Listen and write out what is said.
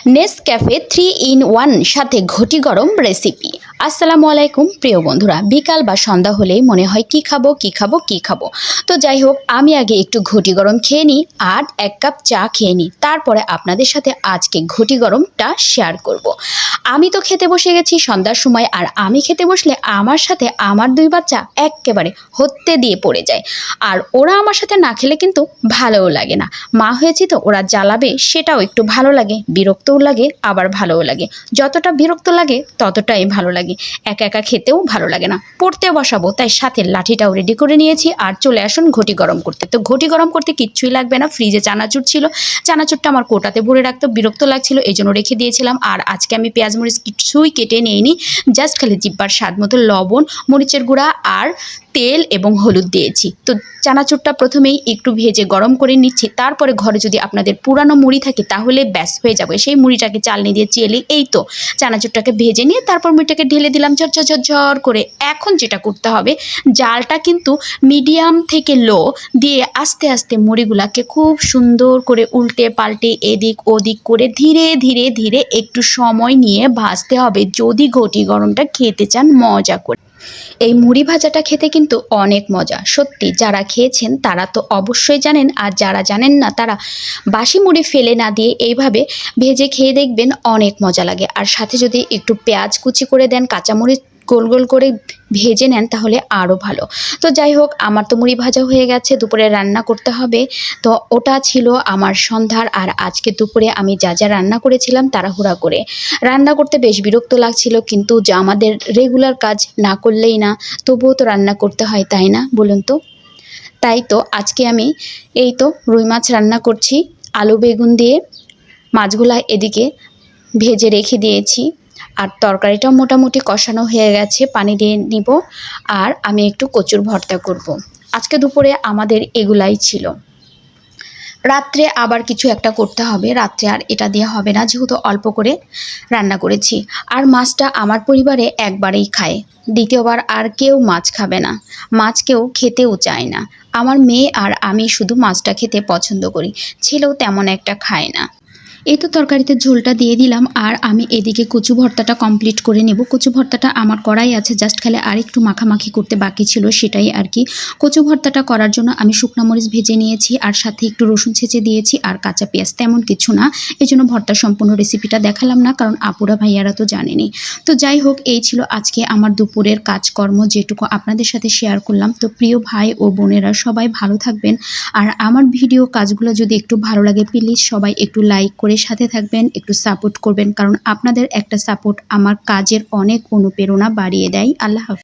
Nescafe 3 in 1 সাথে ঘটি গরম রেসিপি। আসসালামু আলাইকুম প্রিয় বন্ধুরা, বিকাল বা সন্ধ্যা হলেই মনে হয় কি খাবো। তো যাই হোক, আমি আগে একটু ঘটি গরম খেয়ে নিই আর 1 কাপ চা খেয়ে নিই, তারপরে আপনাদের সাথে আজকে ঘটি গরমটা শেয়ার করব। আমি তো খেতে বসে গেছি সন্ধ্যার সময়, আর আমি খেতে বসলে আমার সাথে আমার 2 বাচ্চা একেবারে হত্যে দিয়ে পড়ে যায়। আর ওরা আমার সাথে না খেলে কিন্তু ভালোও লাগে না। মা হয়েছি তো, ওরা জ্বালাবে সেটাও একটু ভালো লাগে, বিরক্তও লাগে আবার ভালোও লাগে। যতটা বিরক্ত লাগে ততটাই ভালো লাগে, একা একা খেতেও ভালো লাগে না। পড়তে বসাবো তাই সাথে লাঠিটাও রেডি করে নিয়েছি। আর চলে আসুন ঘটি গরম করতে। তো ঘটি গরম করতে কিচ্ছুই লাগবে না, ফ্রিজে চানাচুর ছিল, চানাচুরটা আমার কোটাতে ভরে রাখতে বিরক্ত লাগছিল, এই জন্য রেখে দিয়েছিলাম। আর আজকে আমি পেঁয়াজ মরিচ কিছুই কেটে নিইনি, জাস্ট খালি জিব্বার স্বাদ মতো লবণ, মরিচের গুঁড়া আর তেল এবং হলুদ দিয়েছি। তো চানাচুরটা প্রথমেই একটু ভেজে গরম করে নিচ্ছি, তারপরে ঘরে যদি আপনাদের পুরানো মুড়ি থাকে তাহলে ব্যাস হয়ে যাবে। সেই মুড়িটাকে চালনি দিয়ে চেলে এই তো চানাচুরটাকে ভেজে নিয়ে তারপর মুড়িটাকে ঢেলে দিলাম ঝরঝর করে। এখন যেটা করতে হবে, জালটা কিন্তু মিডিয়াম থেকে লো দিয়ে আস্তে আস্তে মুড়িগুলাকে খুব সুন্দর করে উল্টে পাল্টে এদিক ওদিক করে ধীরে ধীরে ধীরে একটু সময় নিয়ে ভাজতে হবে, যদি ঘটি গরমটা খেতে চান মজা করে। এই মুড়ি ভাজাটা খেতে কিন্তু অনেক মজা, সত্যি যারা খেয়েছেন তারা তো অবশ্যই জানেন, আর যারা জানেন না তারা বাসি মুড়ি ফেলে না দিয়ে এইভাবে ভেজে খেয়ে দেখবেন, অনেক মজা লাগে। আর সাথে যদি একটু পেঁয়াজ কুচি করে দেন, কাঁচামরিচ গোল গোল করে ভেজে নেন তাহলে আরও ভালো। তো যাই হোক, আমার তো মুড়ি ভাজা হয়ে গেছে, দুপুরে রান্না করতে হবে। তো ওটা ছিল আমার সন্ধ্যার। আর আজকে দুপুরে আমি যা যা রান্না করেছিলাম তাড়াহুড়া করে রান্না করতে বেশ বিরক্ত লাগছিল, কিন্তু যা আমাদের রেগুলার কাজ না করলেই না, তবুও তো রান্না করতে হয়, তাই না বলুন তো? তাই তো আজকে আমি এই তো রুই মাছ রান্না করছি আলু বেগুন দিয়ে। মাছগুলা এদিকে ভেজে রেখে দিয়েছি, আর তরকারিটাও মোটামুটি কষানো হয়ে গেছে, পানি দিয়ে নিব। আর আমি একটু কচুর ভর্তা করব। আজকে দুপুরে আমাদের এগুলাই ছিল। রাত্রে আবার কিছু একটা করতে হবে, রাত্রে আর এটা দিয়ে হবে না, যেহেতু অল্প করে রান্না করেছি। আর মাছটা আমার পরিবারে একবারেই খায়, দ্বিতীয়বার আর কেউ মাছ খাবে না, মাছ কেউ খেতেও চায় না। আমার মেয়ে আর আমি শুধু মাছটা খেতে পছন্দ করি, ছেলেও তেমন একটা খায় না। এই তো তরকারিতে ঝোলটা দিয়ে দিলাম, আর আমি এদিকে কচু ভর্তাটা কমপ্লিট করে নেব। কচু ভর্তাটা আমার করাই আছে, জাস্ট খালি আর একটু মাখামাখি করতে বাকি ছিল, সেটাই আর কি। কচু ভর্তাটা করার জন্য আমি শুকনো মরিচ ভেজে নিয়েছি, আর সাথে একটু রসুন ছেঁচে দিয়েছি আর কাঁচা পেঁয়াজ, তেমন কিছু না। এই জন্য ভর্তার সম্পূর্ণ রেসিপিটা দেখালাম না, কারণ আপুরা ভাইয়ারা তো জানেনি। তো যাই হোক, এই ছিল আজকে আমার দুপুরের কাজকর্ম, যেটুকু আপনাদের সাথে শেয়ার করলাম। তো প্রিয় ভাই ও বোনেরা সবাই ভালো থাকবেন, আর আমার ভিডিও কাজগুলো যদি একটু ভালো লাগে প্লিজ সবাই একটু লাইক করে সাথে থাকবেন, একটু সাপোর্ট করবেন, কারণ আপনাদের একটা সাপোর্ট আমার কাজের অনেক অনুপ্রেরণা বাড়িয়ে দেয়। আল্লাহ হাফেজ।